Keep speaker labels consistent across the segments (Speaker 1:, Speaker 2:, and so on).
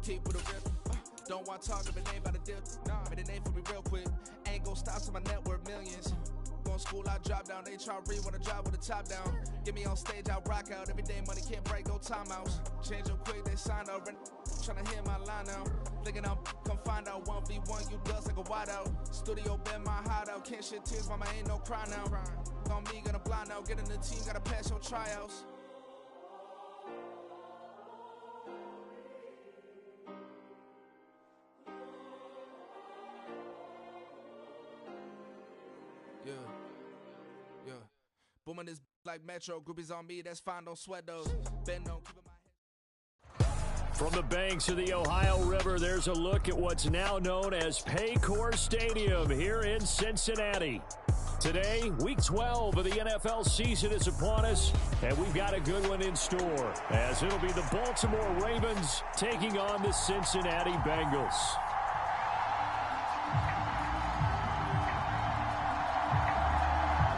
Speaker 1: keep with a rip. Don't want to talk if it ain't about a dip. Made a name for me real quick. Ain't gon' stop till my net worth millions. Going school, I drop down. They try to read when I drive with the top down. Get me on stage, I rock out. Every day money can't break, no timeouts. Change up quick, they sign up. Tryna hear my line now. Thinking I'm come find out 1v1, you dust like a wideout. Studio been my hideout. Can't shed tears, mama ain't no cry now. On me, gonna blind out. Get in the team, gotta pass your tryouts. Yeah. Booming this like Metro. Groupies on me, that's fine, don't sweat those. Bend on, keeping my head.
Speaker 2: From the banks of the Ohio River, there's a look at what's now known as Paycor Stadium here in Cincinnati. Today, Week 12 of the NFL season is upon us, and we've got a good one in store, as it'll be the Baltimore Ravens taking on the Cincinnati Bengals.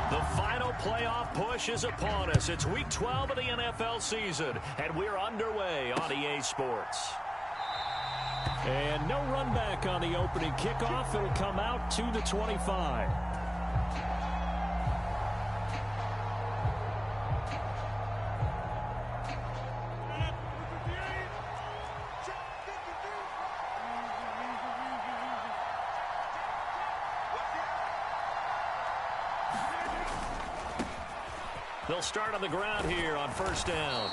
Speaker 2: The final playoff push is upon us. It's Week 12 of the NFL season, and we're underway on EA Sports. And no run back on the opening kickoff. It'll come out to the 25. They'll start on the ground here on first down.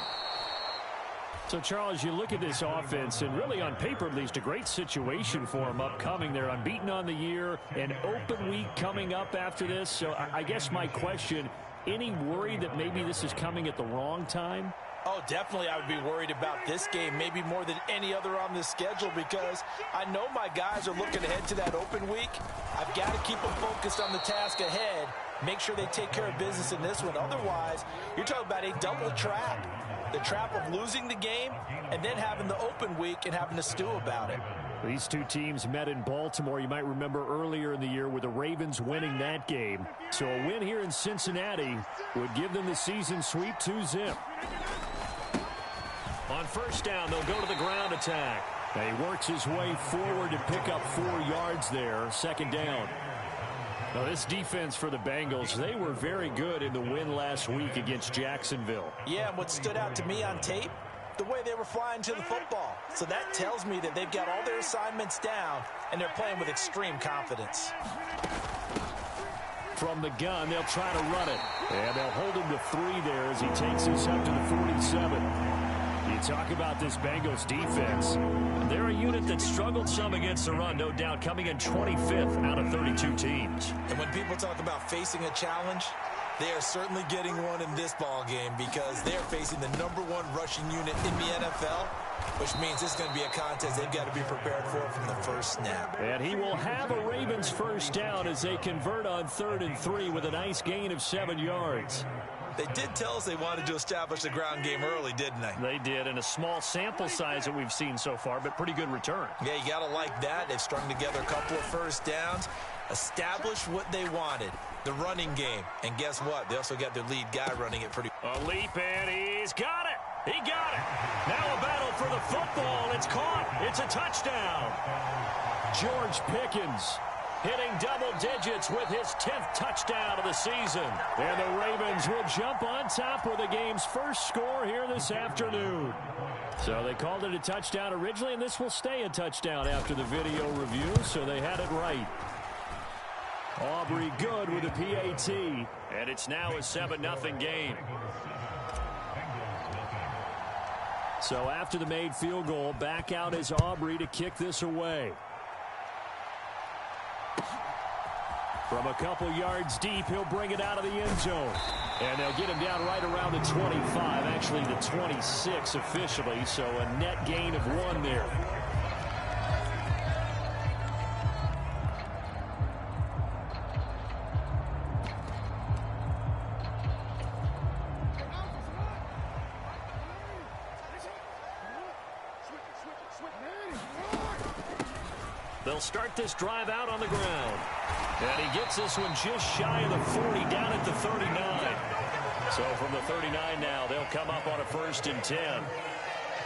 Speaker 2: So, Charles, you look at this offense, and really on paper at least, a great situation for them upcoming. They're unbeaten on the year, an open week coming up after this. So I guess my question, any worry that maybe this is coming at the wrong time?
Speaker 3: Oh, definitely I would be worried about this game, maybe more than any other on this schedule, because I know my guys are looking ahead to that open week. I've got to keep them focused on the task ahead, make sure they take care of business in this one. Otherwise, you're talking about a double trap. The trap of losing the game and then having the open week and having to stew about it.
Speaker 2: These two teams met in Baltimore, you might remember earlier in the year, with the Ravens winning that game. So a win here in Cincinnati would give them the season sweep 2-0. On first down, they'll go to the ground attack. And he works his way forward to pick up 4 yards there, second down. Now, this defense for the Bengals, they were very good in the win last week against Jacksonville.
Speaker 3: Yeah, and what stood out to me on tape, the way they were flying to the football. So that tells me that they've got all their assignments down, and they're playing with extreme confidence.
Speaker 2: From the gun, they'll try to run it. And they'll hold him to 3 there as he takes us up to the 47. You talk about this Bengals defense. They're a unit that struggled some against the run, no doubt, coming in 25th out of 32 teams.
Speaker 3: And when people talk about facing a challenge, they are certainly getting one in this ball game, because they're facing the #1 rushing unit in the NFL, which means this is going to be a contest they've got to be prepared for from the first snap.
Speaker 2: And he will have a Ravens first down as they convert on 3rd and 3 with a nice gain of 7 yards.
Speaker 3: They did tell us they wanted to establish the ground game early, didn't they?
Speaker 2: They did, and a small sample size that we've seen so far, but pretty good return.
Speaker 3: Yeah, you got to like that. They've strung together a couple of first downs, established what they wanted, the running game. And guess what? They also got their lead guy running it pretty.
Speaker 2: A leap, and he's got it. He got it. Now a battle for the football. It's caught. It's a touchdown. George Pickens hitting double digits with his 10th touchdown of the season. And the Ravens will jump on top with the game's first score here this afternoon. So they called it a touchdown originally, and this will stay a touchdown after the video review, so they had it right. Aubrey good with a PAT, and it's now a 7-0 game. So after the made field goal, back out is Aubrey to kick this away. From a couple yards deep, he'll bring it out of the end zone. And they'll get him down right around the 25, actually the 26 officially, so a net gain of 1 there. They'll start this drive out on the ground. And he gets this one just shy of the 40, down at the 39. So from the 39 now, they'll come up on a 1st and 10.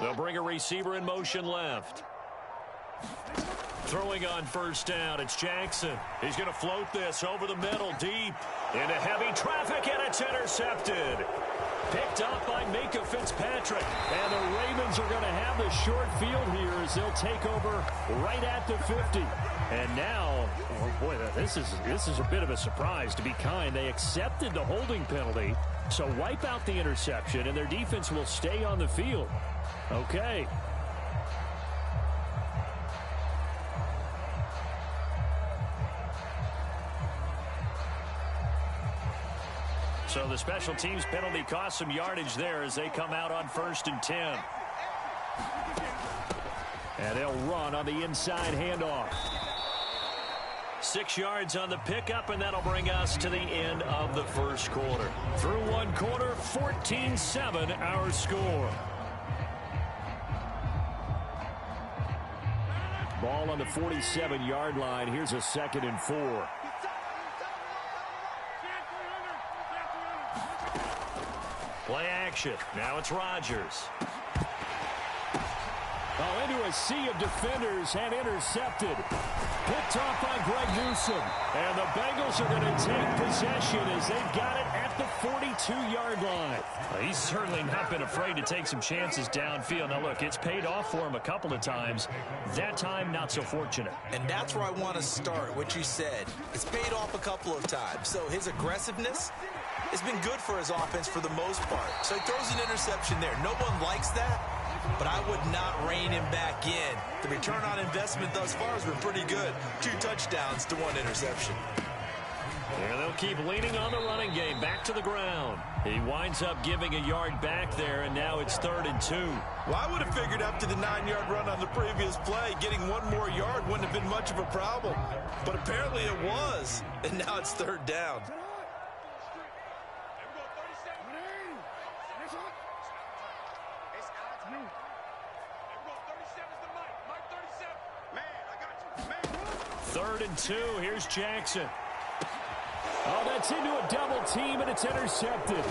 Speaker 2: They'll bring a receiver in motion left. Throwing on first down, it's Jackson. He's going to float this over the middle, deep into heavy traffic, and it's intercepted. Picked up by Minka Fitzpatrick. And the Ravens are going to have the short field here as they'll take over right at the 50. And now, oh boy, this is a bit of a surprise, to be kind. They accepted the holding penalty, so wipe out the interception, and their defense will stay on the field. Okay. So the special teams penalty cost some yardage there as they come out on 1st and 10. And they'll run on the inside handoff. 6 yards on the pickup, and that'll bring us to the end of the first quarter. Through one quarter, 14-7 our score. Ball on the 47-yard line. Here's a 2nd and 4. Play action. Now it's Rodgers. Oh, into a sea of defenders and intercepted. Picked off by Greg Newsome. And the Bengals are going to take possession as they've got it at the 42-yard line. He's certainly not been afraid to take some chances downfield. Now, look, it's paid off for him a couple of times. That time, not so fortunate.
Speaker 3: And that's where I want to start, what you said. It's paid off a couple of times. So his aggressiveness has been good for his offense for the most part. So he throws an interception there. No one likes that, but I would not rein him back in. The return on investment thus far has been pretty good. 2 touchdowns to 1 interception.
Speaker 2: There they'll keep leaning on the running game. Back to the ground. He winds up giving a yard back there, and now it's 3rd and 2.
Speaker 3: Well, I would have figured after the 9-yard run on the previous play, getting 1 more yard wouldn't have been much of a problem. But apparently it was, and now it's 3rd down.
Speaker 2: Third and 2. Here's Jackson. Oh, that's into a double team, and it's intercepted.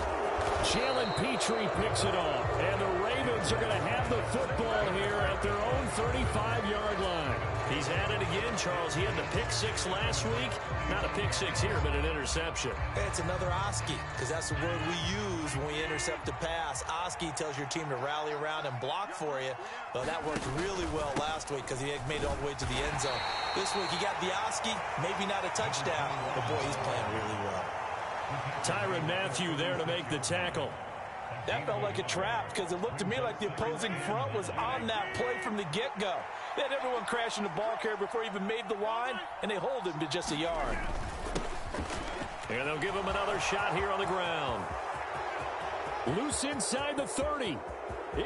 Speaker 2: Jalen Petrie picks it off. And the Ravens are going to have the football here at their own 35-yard line. He's at it again, Charles. He had the pick 6 last week. Not a pick 6 here, but an interception.
Speaker 3: Hey, it's another Oski, because that's the word we use when we intercept a pass. Oski tells your team to rally around and block for you. Well, that worked really well last week because he made it all the way to the end zone. This week, he got the Oski, maybe not a touchdown, but boy, he's playing really well.
Speaker 2: Tyrann Mathieu there to make the tackle.
Speaker 3: That felt like a trap because it looked to me like the opposing front was on that play from the get-go. They had everyone crashing the ball carrier before he even made the line, and they hold him to just a yard.
Speaker 2: And they'll give him another shot here on the ground. Loose inside the 30,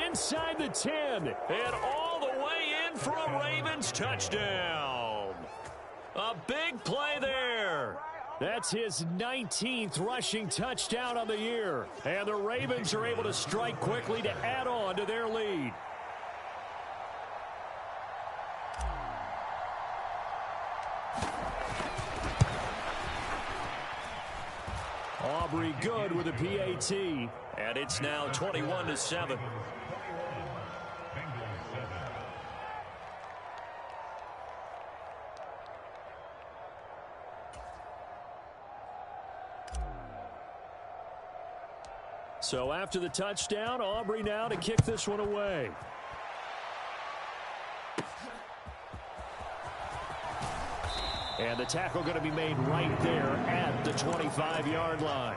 Speaker 2: inside the 10, and all the way in for a Ravens touchdown. A big play there. That's his 19th rushing touchdown on the year. And the Ravens are able to strike quickly to add on to their lead. Aubrey good with a PAT. And it's now 21-7. So after the touchdown, Aubrey now to kick this one away. And the tackle going to be made right there at the 25-yard line.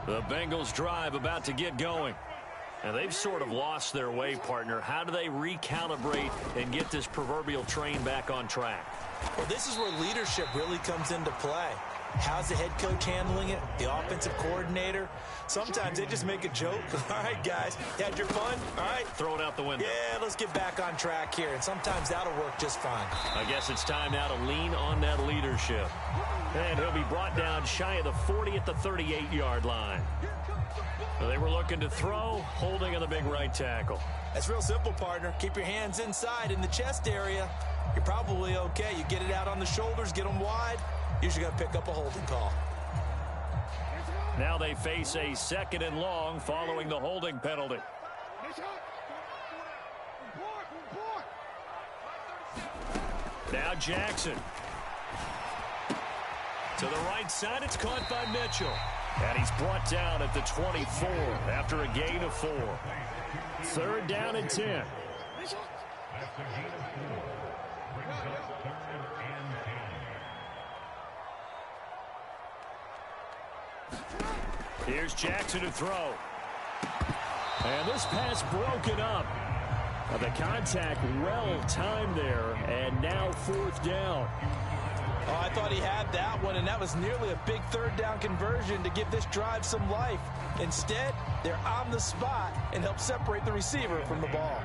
Speaker 2: The Bengals drive about to get going. And they've sort of lost their way, partner. How do they recalibrate and get this proverbial train back on track?
Speaker 3: Well, this is where leadership really comes into play. How's the head coach handling it? The offensive coordinator? Sometimes they just make a joke. All right, guys, you had your fun? All right.
Speaker 2: Throw it out the window.
Speaker 3: Yeah, let's get back on track here. And sometimes that'll work just fine.
Speaker 2: I guess it's time now to lean on that leadership. And he'll be brought down shy of the 40 at the 38-yard line. They were looking to throw, holding on the big right tackle.
Speaker 3: That's real simple, partner. Keep your hands inside in the chest area. you're probably okay. You get it out on the shoulders, get them wide, usually going to pick up a holding call.
Speaker 2: Now they face a 2nd and long following the holding penalty. Now Jackson. To the right side, it's caught by Mitchell. And he's brought down at the 24 after a gain of 4. 3rd down and 10. Here's Jackson to throw. And this pass broken up. The contact well timed there, and now 4th down.
Speaker 3: Oh, I thought he had that one, and that was nearly a big 3rd down conversion to give this drive some life. Instead, they're on the spot and help separate the receiver from the ball.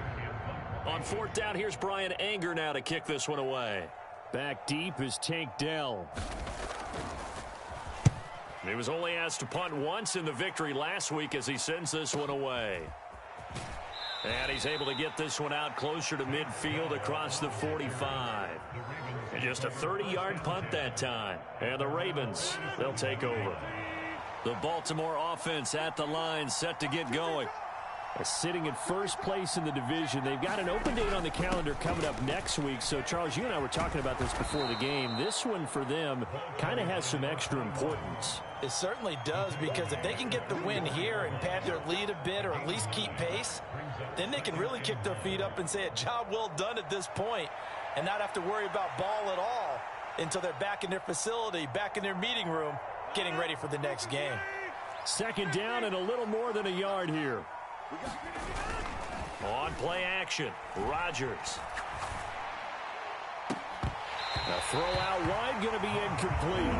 Speaker 2: On 4th down, here's Brian Anger now to kick this one away. Back deep is Tank Dell. He was only asked to punt once in the victory last week as he sends this one away. And he's able to get this one out closer to midfield across the 45. And just a 30-yard punt that time. And the Ravens, they'll take over. The Baltimore offense at the line, set to get going. Sitting at first place in the division. They've got an open date on the calendar coming up next week. So, Charles, you and I were talking about this before the game. This one for them kind of has some extra importance.
Speaker 3: It certainly does, because if they can get the win here and pad their lead a bit or at least keep pace, then they can really kick their feet up and say a job well done at this point and not have to worry about ball at all until they're back in their facility, back in their meeting room, getting ready for the next game.
Speaker 2: 2nd down and a little more than a yard here. On play action, Rodgers. A throw out wide, going to be incomplete.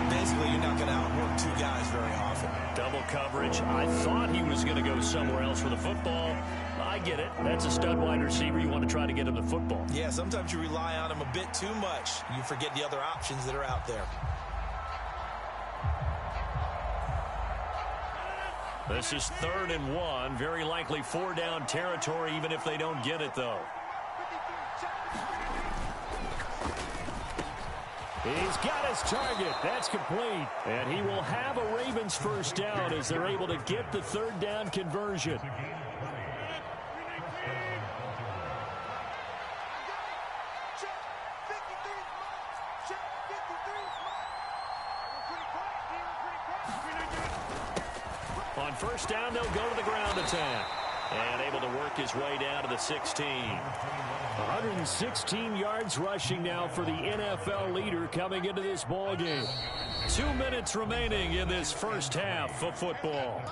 Speaker 3: Basically, you're not going to outwork 2 guys very often.
Speaker 2: Double coverage. I thought he was going to go somewhere else with the football. I get it. That's a stud wide receiver. You want to try to get him the football.
Speaker 3: Yeah, sometimes you rely on him a bit too much. You forget the other options that are out there.
Speaker 2: This is 3rd and 1. Very likely 4-down territory, even if they don't get it, though. He's got his target. That's complete. And he will have a Ravens 1st down as they're able to get the 3rd down conversion. On 1st down, they'll go to the ground attack. And able to work his way down to the 16. 116 yards rushing now for the NFL leader coming into this ball game. 2 minutes remaining in this first half of football.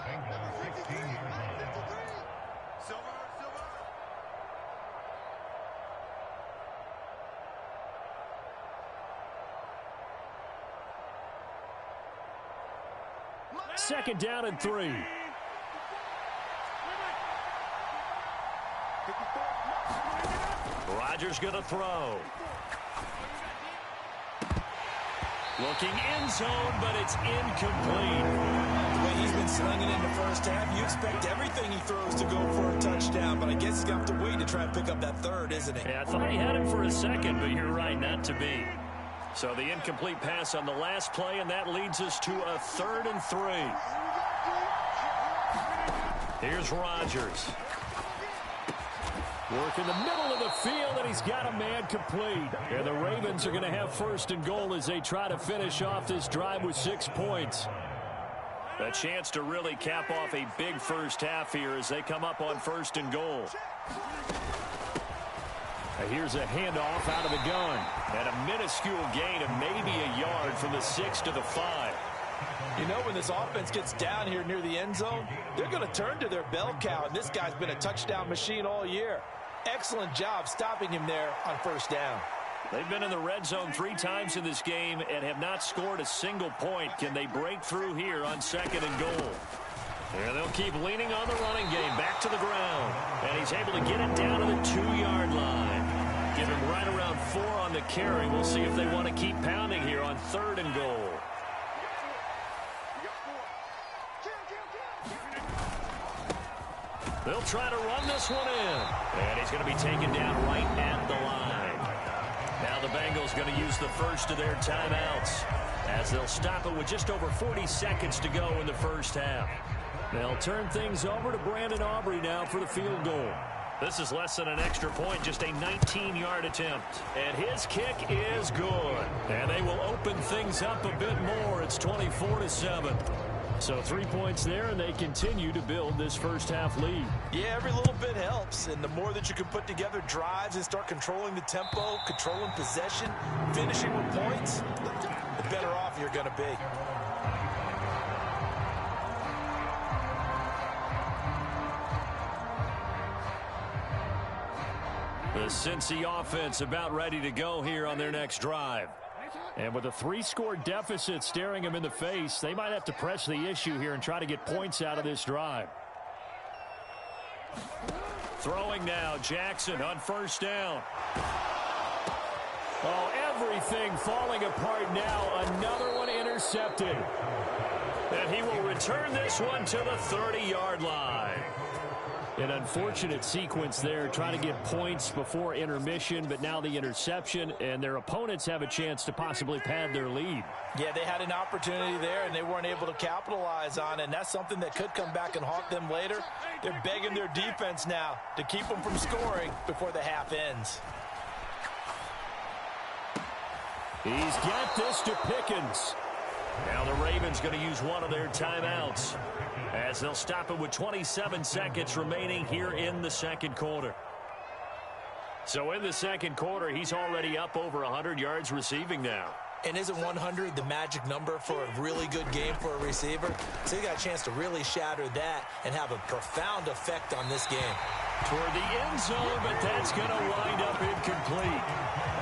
Speaker 2: Second down and 3. Rodgers going to throw. Looking end zone, but it's incomplete.
Speaker 3: The way he's been slinging in the first half, you expect everything he throws to go for a touchdown, but I guess he's going to have to wait to try and pick up that 3rd, isn't he?
Speaker 2: Yeah, I thought he had him for a second, but you're right, not to be. So the incomplete pass on the last play, and that leads us to a 3rd and 3. Here's Rodgers. Work in the middle of the field, and he's got a man complete. And the Ravens are going to have 1st and goal as they try to finish off this drive with 6 points. A chance to really cap off a big first half here as they come up on 1st and goal. Here's a handoff out of the gun. And a minuscule gain of maybe a yard from the 6 to the 5.
Speaker 3: You know, when this offense gets down here near the end zone, they're going to turn to their bell cow, and this guy's been a touchdown machine all year. Excellent job stopping him there on 1st down.
Speaker 2: They've been in the red zone 3 times in this game and have not scored a single point. Can they break through here on 2nd and goal? And they'll keep leaning on the running game back to the ground. And he's able to get it down to the 2-yard line. Give him right around 4 on the carry. We'll see if they want to keep pounding here on 3rd and goal. They'll try to run this one in. And he's going to be taken down right at the line. Now the Bengals going to use the first of their timeouts as they'll stop it with just over 40 seconds to go in the first half. They'll turn things over to Brandon Aubrey now for the field goal. This is less than an extra point, just a 19-yard attempt. And his kick is good. And they will open things up a bit more. It's 24-7. So 3 points there, and they continue to build this first half lead.
Speaker 3: Yeah, every little bit helps. And the more that you can put together drives and start controlling the tempo, controlling possession, finishing with points, the better off you're going to be.
Speaker 2: The Cincy offense about ready to go here on their next drive. And with a 3-score deficit staring them in the face, they might have to press the issue here and try to get points out of this drive. Throwing now, Jackson on first down. Oh, everything falling apart now. Another one intercepted. And he will return this one to the 30-yard line. An unfortunate sequence there, trying to get points before intermission, but now the interception, and their opponents have a chance to possibly pad their lead.
Speaker 3: Yeah, they had an opportunity there, and they weren't able to capitalize on it, and that's something that could come back and haunt them later. They're begging their defense now to keep them from scoring before the half ends.
Speaker 2: He's got this to Pickens. Now the Ravens going to use one of their timeouts as they'll stop it with 27 seconds remaining here in the second quarter. So in the second quarter, he's already up over 100 yards receiving now.
Speaker 3: And isn't 100 the magic number for a really good game for a receiver? So you got a chance to really shatter that and have a profound effect on this game.
Speaker 2: Toward the end zone, but that's going to wind up incomplete.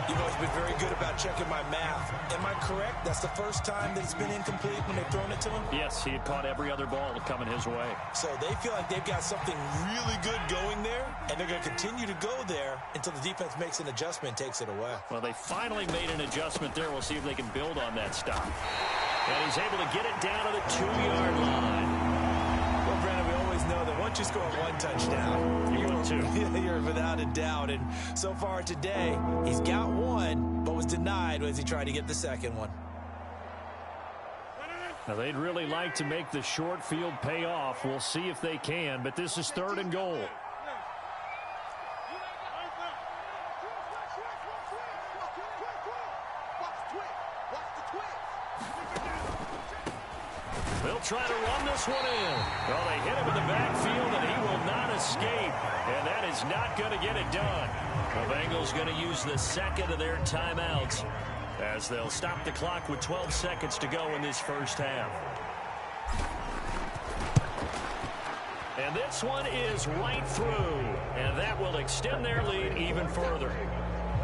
Speaker 3: You've always been very good about checking my math. Am I correct? That's the first time that it's been incomplete when they've thrown it to him?
Speaker 2: Yes, he had caught every other ball coming his way.
Speaker 3: So they feel like they've got something really good going there, and they're going to continue to go there until the defense makes an adjustment and takes it away.
Speaker 2: Well, they finally made an adjustment there. We'll see if they can build on that stop. And he's able to get it down to the 2-yard line.
Speaker 3: Well, Brandon, we always know that once you score one touchdown, you're without a doubt. And so far today, he's got one, but was denied as he tried to get the second one.
Speaker 2: Now, they'd really like to make the short field pay off. We'll see if they can, but this is 3rd and goal. They'll try to run this one in. Well, they hit him in the backfield, and he will not escape. And that is not going to get it done. The Bengals going to use the second of their timeouts as they'll stop the clock with 12 seconds to go in this first half. And this one is right through, and that will extend their lead even further.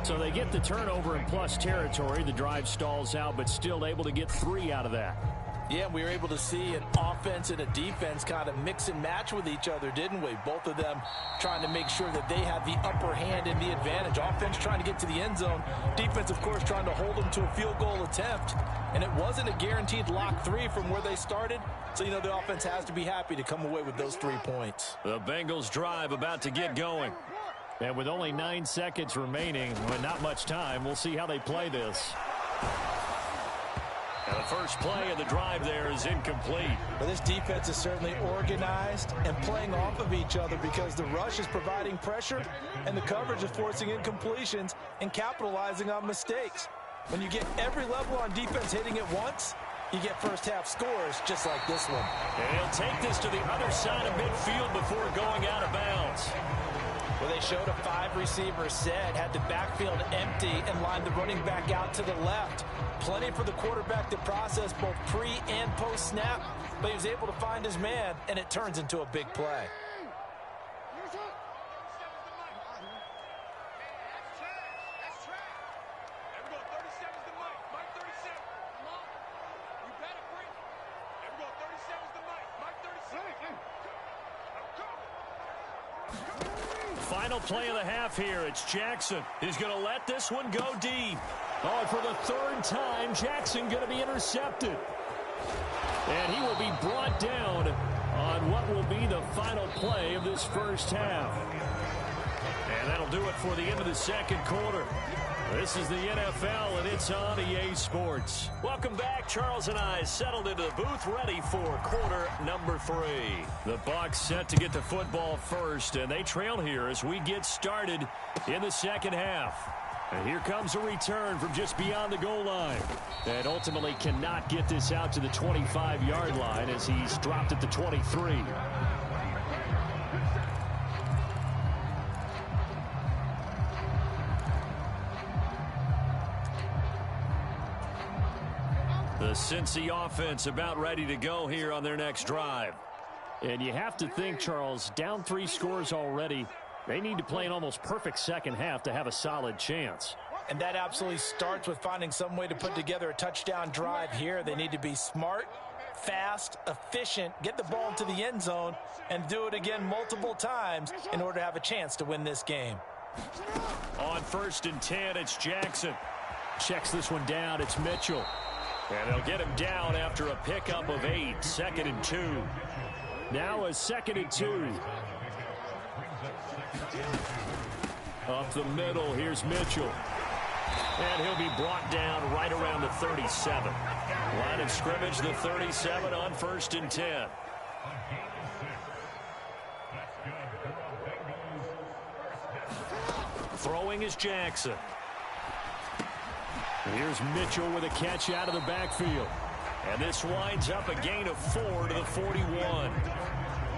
Speaker 2: So they get the turnover in plus territory. The drive stalls out, but still able to get 3 out of that.
Speaker 3: Yeah, we were able to see an offense and a defense kind of mix and match with each other, didn't we? Both of them trying to make sure that they had the upper hand and the advantage. Offense trying to get to the end zone. Defense, of course, trying to hold them to a field goal attempt. And it wasn't a guaranteed lock 3 from where they started. So, you know, the offense has to be happy to come away with those 3 points.
Speaker 2: The Bengals drive about to get going. And with only 9 seconds remaining, with not much time, we'll see how they play this. And the first play of the drive there is incomplete.
Speaker 3: But this defense is certainly organized and playing off of each other because the rush is providing pressure and the coverage is forcing incompletions and capitalizing on mistakes. When you get every level on defense hitting it once, you get first half scores just like this one.
Speaker 2: And he'll take this to the other side of midfield before going out of bounds.
Speaker 3: Well, they showed a 5-receiver set, had the backfield empty, and lined the running back out to the left. Plenty for the quarterback to process both pre- and post-snap, but he was able to find his man, and it turns into a big play.
Speaker 2: Final play of the half here. It's Jackson. He's going to let this one go deep. Oh, and for the 3rd time, Jackson going to be intercepted. And he will be brought down on what will be the final play of this first half. And that'll do it for the end of the second quarter. This is the NFL, and it's on EA Sports. Welcome back. Charles and I settled into the booth, ready for quarter number 3. The Bucs set to get the football first, and they trail here as we get started in the second half. And here comes a return from just beyond the goal line. And ultimately cannot get this out to the 25-yard line as he's dropped at the 23. The Cincy offense about ready to go here on their next drive. And you have to think, Charles, down 3 scores already. They need to play an almost perfect second half to have a solid chance.
Speaker 3: And that absolutely starts with finding some way to put together a touchdown drive here. They need to be smart, fast, efficient, get the ball into the end zone, and do it again multiple times in order to have a chance to win this game.
Speaker 2: On 1st and 10, it's Jackson. Checks this one down. It's Mitchell. And they'll get him down after a pickup of 8. 2nd and 2. Now a 2nd and 2. Up the middle, here's Mitchell. And he'll be brought down right around the 37. Line of scrimmage, the 37 on 1st and 10. Throwing is Jackson. Here's Mitchell with a catch out of the backfield. And this winds up a gain of 4 to the 41.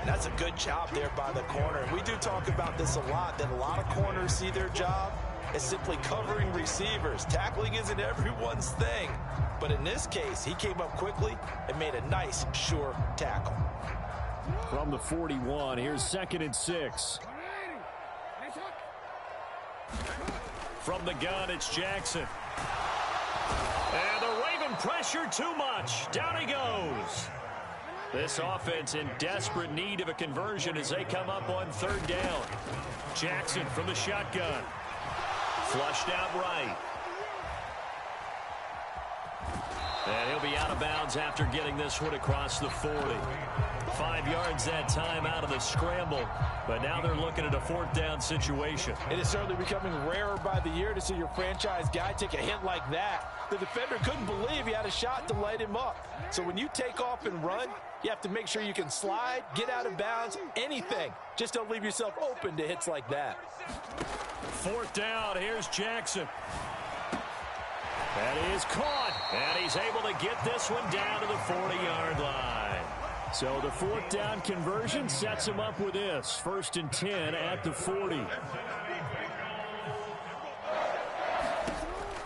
Speaker 3: That's a good job there by the corner. We do talk about this a lot, that a lot of corners see their job as simply covering receivers. Tackling isn't everyone's thing. But in this case, he came up quickly and made a nice, sure tackle.
Speaker 2: From the 41, here's 2nd and 6. From the gun, it's Jackson. And the Raven pressure too much. Down he goes. This offense in desperate need of a conversion as they come up on 3rd down. Jackson from the shotgun. Flushed out right. And he'll be out of bounds after getting this one across the 40. 5 yards that time out of the scramble. But now they're looking at a 4th down situation.
Speaker 3: It is certainly becoming rarer by the year to see your franchise guy take a hit like that. The defender couldn't believe he had a shot to light him up. So when you take off and run, you have to make sure you can slide, get out of bounds, anything. Just don't leave yourself open to hits like that.
Speaker 2: 4th down, here's Jackson. That is caught, and he's able to get this one down to the 40-yard line. So the 4th down conversion sets him up with this. 1st and 10 at the 40.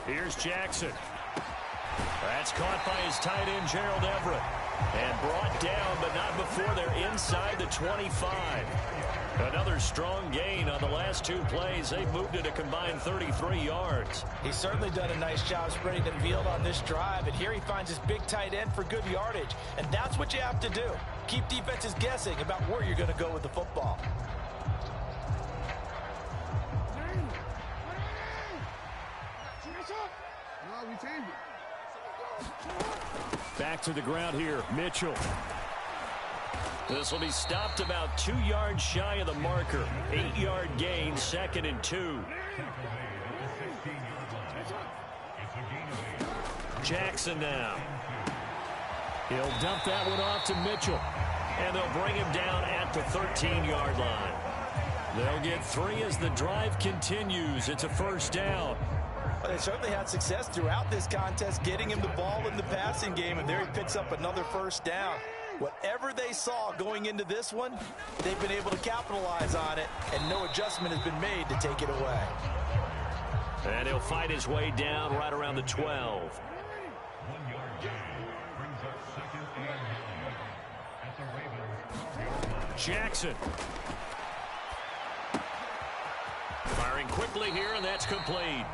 Speaker 2: Here's Jackson. That's caught by his tight end, Gerald Everett. And brought down, but not before they're inside the 25. Another strong gain on the last 2 plays. They've moved it a combined 33 yards.
Speaker 3: He's certainly done a nice job spreading the field on this drive, and here he finds his big tight end for good yardage. And that's what you have to do. Keep defenses guessing about where you're going to go with the football.
Speaker 2: Back to the ground here, Mitchell. This will be stopped about 2 yards shy of the marker. 8-yard gain, 2nd and 2. Jackson now. He'll dump that one off to Mitchell. And they'll bring him down at the 13-yard line. They'll get 3 as the drive continues. It's a 1st down.
Speaker 3: Well, they certainly had success throughout this contest, getting him the ball in the passing game, and there he picks up another 1st down. Whatever they saw going into this one, they've been able to capitalize on it, and no adjustment has been made to take it away.
Speaker 2: And he'll fight his way down right around the 12. Jackson. Firing quickly here, and that's complete.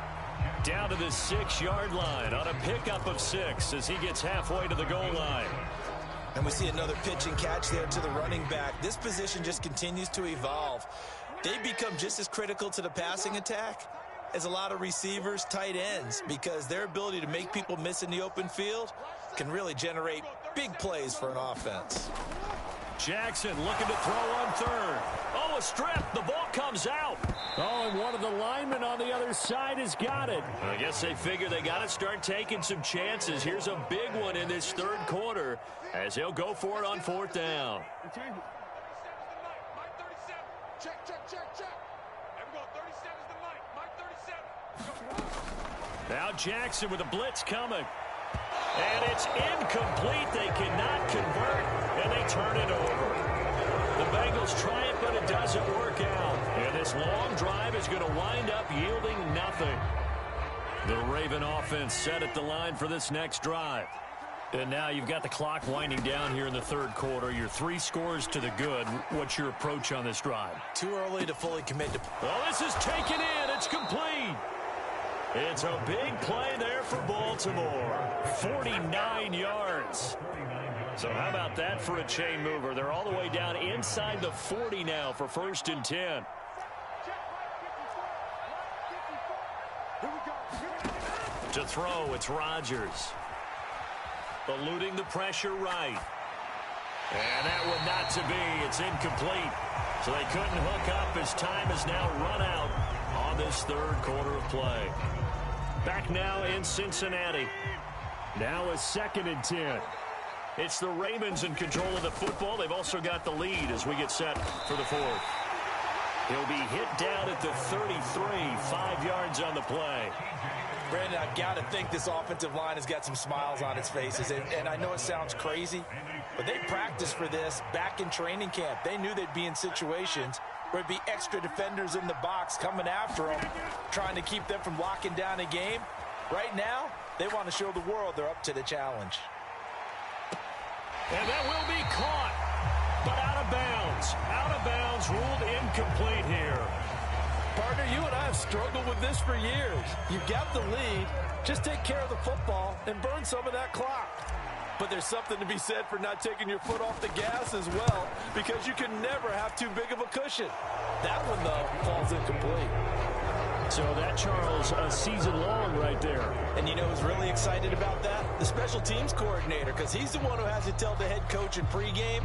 Speaker 2: Down to the 6-yard line on a pickup of 6 as he gets halfway to the goal line.
Speaker 3: And we see another pitch and catch there to the running back. This position just continues to evolve. They become just as critical to the passing attack as a lot of receivers, tight ends, because their ability to make people miss in the open field can really generate big plays for an offense.
Speaker 2: Jackson looking to throw on third. Oh, a strip. The ball comes out. Oh, and one of the linemen on the other side has got it. I guess they figure they got to start taking some chances. Here's a big one in this third quarter as he'll go for it on fourth down. Now Jackson with a blitz coming. And it's incomplete. They cannot convert, and they turn it over. The Bengals try it, but it doesn't work out. And this long drive is going to wind up yielding nothing. The Raven offense set at the line for this next drive. And now you've got the clock winding down here in the third quarter. You're 3 scores to the good. What's your approach on this drive?
Speaker 3: Too early to fully commit to.
Speaker 2: Well, this is taken in. It's complete. It's a big play there for Baltimore. 49 yards. So how about that for a chain mover? They're all the way down inside the 40 now for 1st and 10. To throw, it's Rodgers. Eluding the pressure right. And that one not to be. It's incomplete. So they couldn't hook up as time is now run out on this third quarter of play. Back now in Cincinnati. Now a 2nd and 10. It's the Ravens in control of the football. They've also got the lead as we get set for the 4th. He'll be hit down at the 33, 5 yards on the play.
Speaker 3: Brandon, I've got to think this offensive line has got some smiles on its faces. And I know it sounds crazy, but they practiced for this back in training camp. They knew they'd be in situations where it'd be extra defenders in the box coming after them, trying to keep them from locking down a game. Right now, they want to show the world they're up to the challenge.
Speaker 2: And that will be caught, but out of bounds. Out of bounds, ruled incomplete here.
Speaker 3: Partner, you and I have struggled with this for years. You've got the lead. Just take care of the football and burn some of that clock. But there's something to be said for not taking your foot off the gas as well, because you can never have too big of a cushion. That one, though, falls incomplete.
Speaker 2: So that, Charles, a season long right there.
Speaker 3: And you know who's really excited about that? The special teams coordinator, because he's the one who has to tell the head coach in pregame,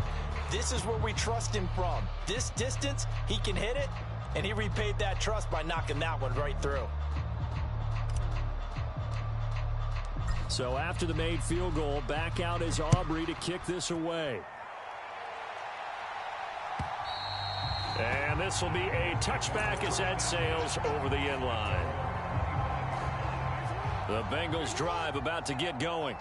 Speaker 3: this is where we trust him from. This distance, he can hit it, and he repaid that trust by knocking that one right through.
Speaker 2: So after the made field goal, back out is Aubrey to kick this away. And this will be a touchback as that sails over the end line. The Bengals drive about to get going.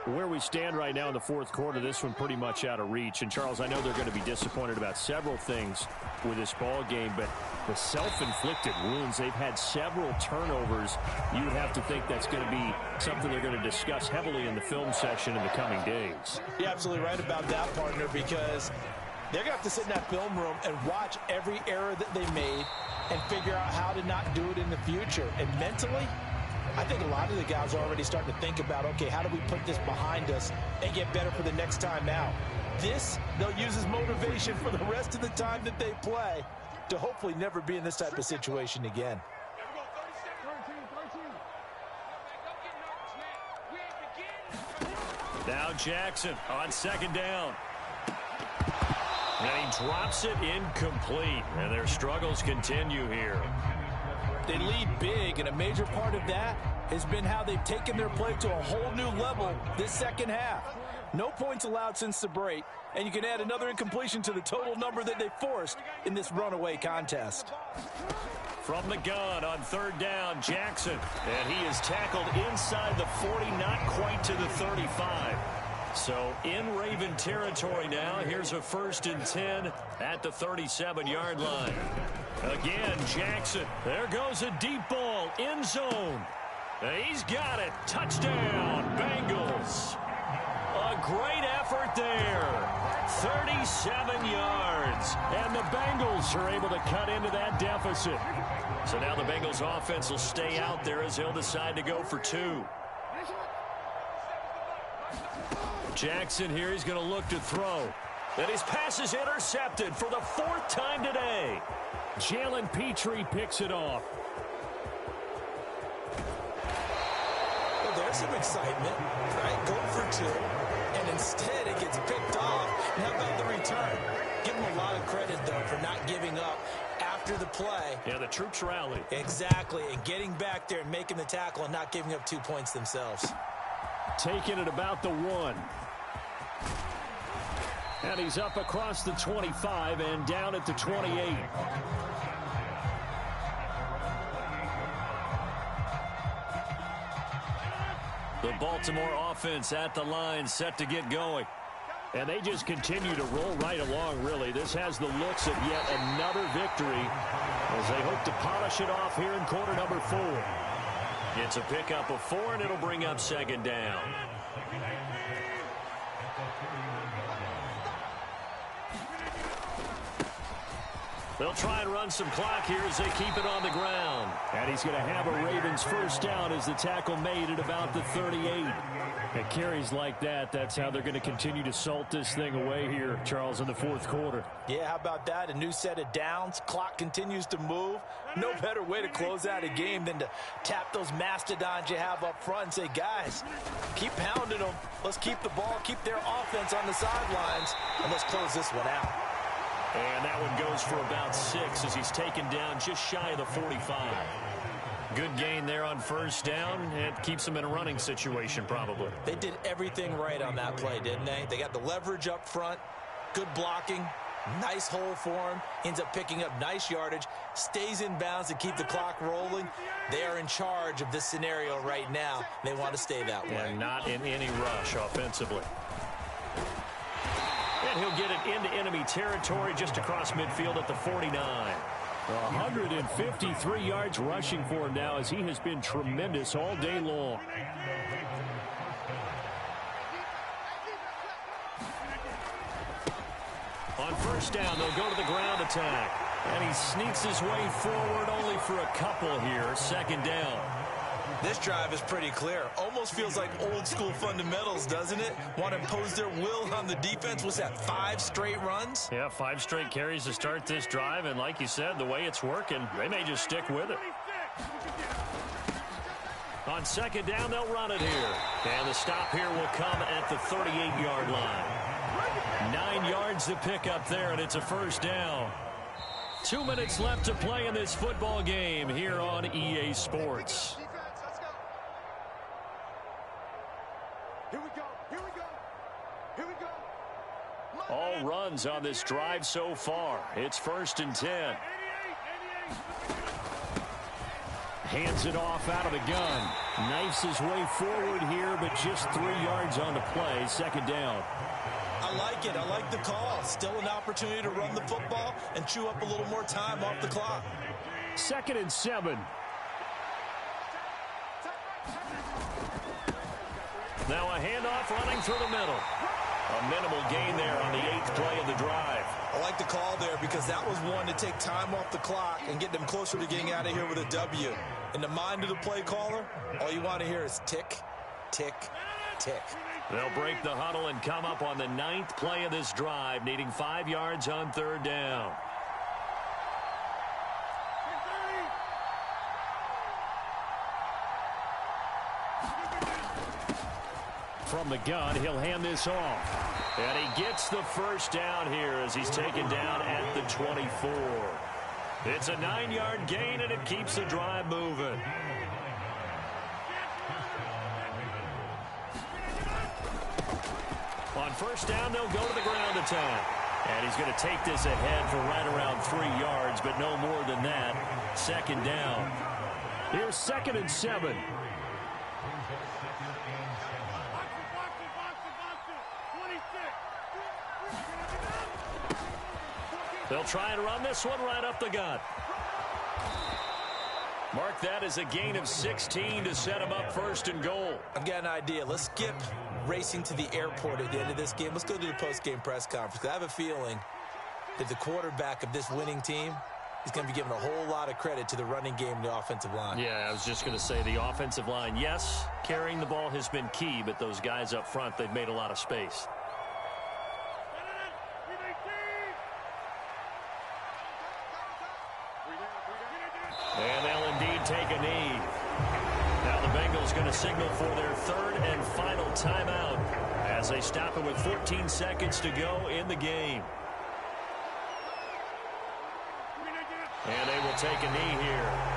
Speaker 2: Where we stand right now in the 4th quarter, this one pretty much out of reach. And, Charles, I know they're going to be disappointed about several things with this ball game, but the self-inflicted wounds, they've had several turnovers. You would have to think that's going to be something they're going to discuss heavily in the film session in the coming days.
Speaker 3: You're absolutely right about that, partner, because they're going to have to sit in that film room and watch every error that they made and figure out how to not do it in the future. And mentally, I think a lot of the guys are already starting to think about, okay, how do we put this behind us and get better for the next time out? This, they'll use as motivation for the rest of the time that they play to hopefully never be in this type of situation again.
Speaker 2: Now Jackson on 2nd down. And he drops it incomplete. And their struggles continue here.
Speaker 3: They lead big, and a major part of that has been how they've taken their play to a whole new level this second half. No points allowed since the break, and you can add another incompletion to the total number that they forced in this runaway contest.
Speaker 2: From the gun on 3rd down, Jackson. And he is tackled inside the 40, not quite to the 35. So in Raven territory now. Here's a 1st and 10 at the 37-yard line. Again, Jackson. There goes a deep ball. End zone. He's got it. Touchdown, Bengals. A great effort there. 37 yards. And the Bengals are able to cut into that deficit. So now the Bengals offense will stay out there as they'll decide to go for 2. Jackson here, he's going to look to throw. And his pass is intercepted for the 4th time today. Jalen Petrie picks it off.
Speaker 3: Well, there's some excitement, right? Go for 2. And Instead, it gets picked off. And how about the return? Give him a lot of credit, though, for not giving up after the play.
Speaker 2: Yeah, the troops rally.
Speaker 3: Exactly, and getting back there and making the tackle and not giving up 2 points themselves.
Speaker 2: Taking it about the 1. And he's up across the 25 and down at the 28. The Baltimore offense at the line, set to get going. And they just continue to roll right along, really. This has the looks of yet another victory as they hope to polish it off here in quarter number 4. It's a pickup of 4, and it'll bring up second down. They'll try and run some clock here as they keep it on the ground. And he's going to have a Ravens first down as the tackle made at about the 38. At carries like that, that's how they're going to continue to salt this thing away here, Charles, in the fourth quarter.
Speaker 3: Yeah, how about that? A new set of downs. Clock continues to move. No better way to close out a game than to tap those mastodons you have up front and say, guys, keep pounding them. Let's keep the ball, keep their offense on the sidelines, and let's close this one out.
Speaker 2: And that one goes for about 6 as he's taken down just shy of the 45. Good gain there on first down. It keeps them in a running situation probably.
Speaker 3: They did everything right on that play, didn't they? They got the leverage up front, good blocking, nice hole for him, ends up picking up nice yardage, stays in bounds to keep the clock rolling. They are in charge of this scenario right now. They want to stay that way.
Speaker 2: And not in any rush offensively. And he'll get it into enemy territory just across midfield at the 49. 153 yards rushing for him now as he has been tremendous all day long. On first down, they'll go to the ground attack. And he sneaks his way forward only for a couple here. Second down.
Speaker 3: This drive is pretty clear. Almost feels like old school fundamentals, doesn't it? Want to impose their will on the defense. What's that, 5 straight runs?
Speaker 2: Yeah, 5 straight carries to start this drive. And like you said, the way it's working, they may just stick with it. On second down, they'll run it here. And the stop here will come at the 38-yard line. 9 yards to pick up there, and it's a first down. 2 minutes left to play in this football game here on EA Sports. All runs on this drive so far. It's 1st and 10. Hands it off out of the gun. Knifes his way forward here, but just 3 yards on the play. Second down.
Speaker 3: I like it. I like the call. Still an opportunity to run the football and chew up a little more time off the clock.
Speaker 2: 2nd and 7. Now a handoff running through the middle. A minimal gain there on the 8th play of the drive.
Speaker 3: I like the call there because that was one to take time off the clock and get them closer to getting out of here with a W. In the mind of the play caller, all you want to hear is tick, tick, tick.
Speaker 2: They'll break the huddle and come up on the 9th play of this drive, needing 5 yards on 3rd down. From the gun, he'll hand this off. And he gets the first down here as he's taken down at the 24. It's a 9-yard gain, and it keeps the drive moving. On first down, they'll go to the ground attack. And he's going to take this ahead for right around 3 yards, but no more than that. Second down. Here's 2nd and 7. They'll try and run this one right up the gut. Mark that as a gain of 16 to set him up 1st and goal.
Speaker 3: I've got an idea. Let's skip racing to the airport at the end of this game. Let's go to the post-game press conference. I have a feeling that the quarterback of this winning team is going to be given a whole lot of credit to the running game and the offensive line.
Speaker 2: Yeah, I was just going to say the offensive line, yes, carrying the ball has been key, but those guys up front, they've made a lot of space. And they'll indeed take a knee. Now the Bengals going to signal for their third and final timeout as they stop it with 14 seconds to go in the game. And they will take a knee here.